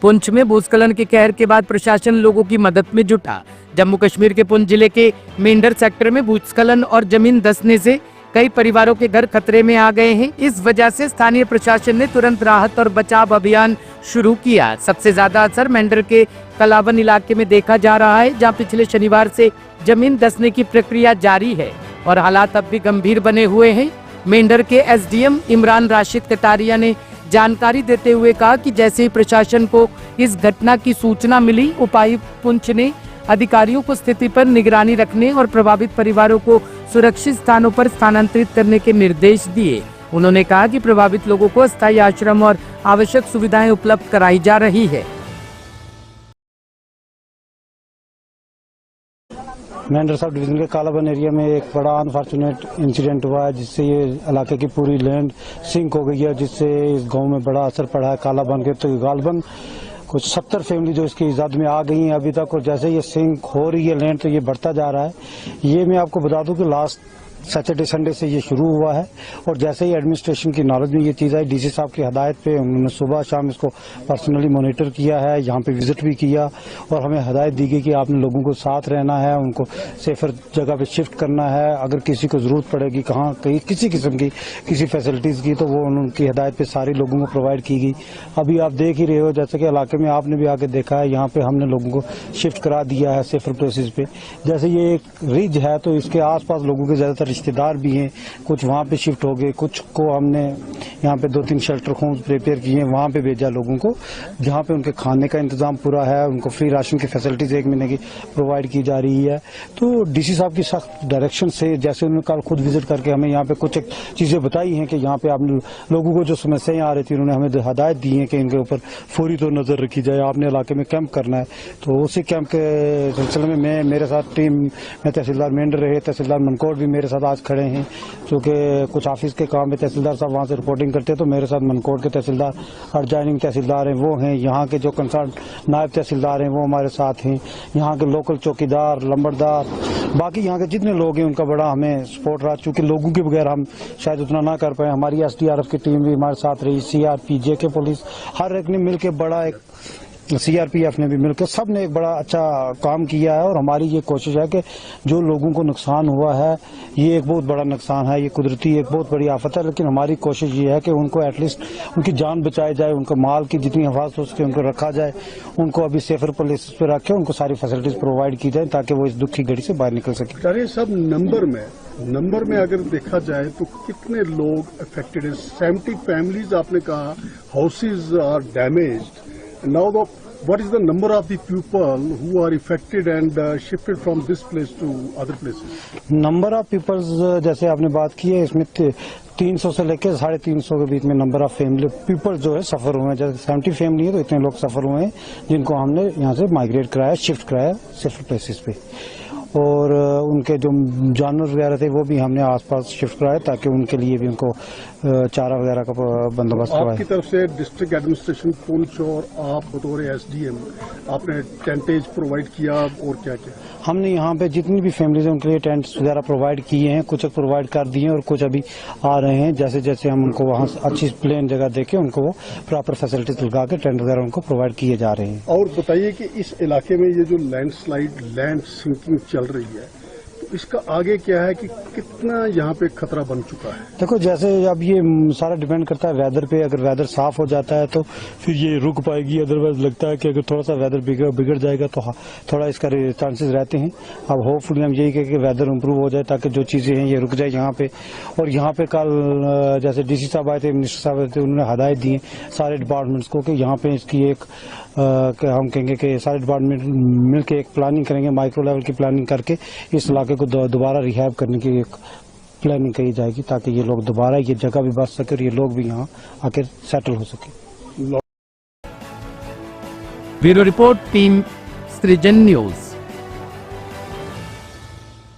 पुंछ में भूस्खलन के कहर के बाद प्रशासन लोगों की मदद में जुटा। जम्मू कश्मीर के पुंछ जिले के मेंढर सेक्टर में भूस्खलन और जमीन धंसने से कई परिवारों के घर खतरे में आ गए हैं। इस वजह से स्थानीय प्रशासन ने तुरंत राहत और बचाव अभियान शुरू किया। सबसे ज्यादा असर मेंढर के कलावन इलाके में देखा जा रहा है, जहां पिछले शनिवार से जमीन धंसने की प्रक्रिया जारी है और हालात अब भी गंभीर बने हुए हैं। मेंढर के एसडीएम इमरान राशिद कटारिया ने जानकारी देते हुए कहा कि जैसे ही प्रशासन को इस घटना की सूचना मिली, उपायुक्त पुंछ ने अधिकारियों को स्थिति पर निगरानी रखने और प्रभावित परिवारों को सुरक्षित स्थानों पर स्थानांतरित करने के निर्देश दिए। उन्होंने कहा कि प्रभावित लोगों को अस्थायी आश्रम और आवश्यक सुविधाएं उपलब्ध कराई जा रही है। मेंढर सब डिवीजन के कालाबन एरिया में एक बड़ा अनफॉर्चुनेट इंसिडेंट हुआ है, जिससे ये इलाके की पूरी लैंड सिंक हो गई है, जिससे इस गांव में बड़ा असर पड़ा है। कालाबन के तो गालबन कुछ 70 फैमिली जो इसकी इजाद में आ गई हैं अभी तक, और जैसे ये सिंक हो रही है लैंड तो ये बढ़ता जा रहा है। ये मैं आपको बता दूं कि लास्ट सैटरडे संडे से ये शुरू हुआ है, और जैसे ही एडमिनिस्ट्रेशन की नॉलेज में ये चीज़ आई, डीसी साहब की हदायत पे उन्होंने सुबह शाम इसको पर्सनली मॉनिटर किया है, यहाँ पे विजिट भी किया, और हमें हदायत दी गई कि आपने लोगों को साथ रहना है, उनको सेफर जगह पे शिफ्ट करना है। अगर किसी को ज़रूरत पड़ेगी कहाँ कहीं किसी किस्म की किसी फैसिलिटीज़ की, तो वो उनकी हदायत पे सारी लोगों को प्रोवाइड की गई। अभी आप देख ही रहे हो, जैसे कि इलाके में आपने भी आके देखा है, यहाँ पे हमने लोगों को शिफ्ट करा दिया है सेफर प्लेसेस पे। जैसे ये एक रिज है तो इसके आसपास लोगों के ज़्यादातर रिश्तेदार भी हैं, कुछ वहाँ पे शिफ्ट हो गए, कुछ को हमने यहाँ पे 2-3 शेल्टर होम्स प्रिपेयर किए, वहाँ पे भेजा लोगों को, जहाँ पे उनके खाने का इंतजाम पूरा है, उनको फ्री राशन की फैसिलिटीज 1 महीने की प्रोवाइड की जा रही है। तो डीसी साहब की सख्त डायरेक्शन से, जैसे उन्होंने कल खुद विजिट करके हमें यहाँ पे कुछ चीज़ें बताई हैं कि यहाँ पे आपने लोगों को जो समस्याएं आ रही थी, उन्होंने हमें हदायत दी है कि इनके ऊपर फौरी तो नज़र रखी जाए, आपने इलाके में कैंप करना है। तो उसी कैंप के सिलसिले में मेरे साथ टीम में तहसीलदार मेंढर रहे, तहसीलदार मनकोट भी मेरे साथ आज खड़े हैं, क्योंकि कुछ ऑफिस के काम में तहसीलदार साहब वहाँ से रिपोर्टिंग करते हैं, तो मेरे साथ मनकोट के तहसीलदार और ज्वाइनिंग तहसीलदार हैं वो हैं, यहाँ के जो कंसर्न नायब तहसीलदार हैं वो हमारे साथ हैं, यहाँ के लोकल चौकीदार, लंबरदार, बाकी यहाँ के जितने लोग हैं उनका बड़ा हमें सपोर्ट रहा, चूँकि लोगों के बगैर हम शायद उतना ना कर पाए। हमारी SDRF की टीम भी हमारे साथ रही, CRP, JK पुलिस, हर एक ने मिलकर बड़ा एक CRPF ने भी मिलकर सब ने एक बड़ा अच्छा काम किया है। और हमारी ये कोशिश है कि जो लोगों को नुकसान हुआ है, ये एक बहुत बड़ा नुकसान है, ये कुदरती एक बहुत बड़ी आफत है, लेकिन हमारी कोशिश ये है कि उनको एटलीस्ट उनकी जान बचाई जाए, उनको माल की जितनी हिफाजत हो सके उनको रखा जाए, उनको अभी सेफर प्लेस पे रखे, उनको सारी फैसिलिटीज प्रोवाइड की जाए ताकि वो इस दुख की घड़ी से बाहर निकल सके। अरे सब नंबर में अगर देखा जाए तो कितने लोग अफेक्टेड है? 70 फैमिलीज आपने कहा, houses are damaged. Now, what is the number of the people who are affected and shifted from this place to other places? Number of peoples जैसे आपने बात की है, इसमें 300 से लेकर 350 के बीच में नंबर ऑफ फैमिली पीपल जो है सफर हुए हैं। जैसे 70 फैमिली है तो इतने लोग सफर हुए हैं, जिनको हमने यहाँ से माइग्रेट कराया, शिफ्ट कराया सेफर प्लेसेस पे, और उनके जो जानवर वगैरह थे वो भी हमने आसपास शिफ्ट कराए ताकि उनके लिए भी उनको चारा वगैरह का बंदोबस्त करवाए। आपकी तरफ से डिस्ट्रिक्ट एडमिनिस्ट्रेशन पुंछ और आप बतौर SDM आपने टेंटेज प्रोवाइड किया और क्या क्या? हमने यहाँ पे जितनी भी फैमिलीज हैं उनके लिए टेंट्स वगैरह प्रोवाइड किए हैं, कुछ प्रोवाइड कर दिए हैं और कुछ अभी आ रहे हैं। जैसे जैसे हम उनको वहाँ अच्छी प्लेन जगह देके उनको वो प्रॉपर फैसिलिटीज लगा के टेंट वगैरह उनको प्रोवाइड किए जा रहे हैं। और बताइए कि इस इलाके में ये जो लैंडस्लाइड, लैंड सिंकिंग चल रही है, तो इसका आगे क्या है कि कितना यहाँ पे खतरा बन चुका है? देखो, जैसे अब ये सारा डिपेंड करता है वेदर पे। अगर वेदर साफ हो जाता है तो फिर ये रुक पाएगी, अदरवाइज लगता है कि अगर थोड़ा सा वेदर बिगड़ जाएगा तो थोड़ा इसका चांसेस रहते हैं। अब होपफुली हम यही कहें कि वेदर इंप्रूव हो जाए ताकि जो चीजें हैं ये रुक जाए यहाँ पे। और यहाँ पे कल जैसे DC साहब आए थे, मिनिस्टर साहब आए थे, उन्होंने हदायत दी सारे डिपार्टमेंट्स को कि यहाँ पे इसकी एक हम कहेंगे कि सारे डिपार्टमेंट मिलकर एक प्लानिंग करेंगे, माइक्रो लेवल की प्लानिंग करके इस इलाके को दोबारा रिहैब करने की एक प्लानिंग करी जाएगी ताकि ये लोग दोबारा ये जगह भी बच सके और ये लोग भी यहाँ आकर सेटल हो सके। ब्यूरो रिपोर्ट, टीम सृजन न्यूज।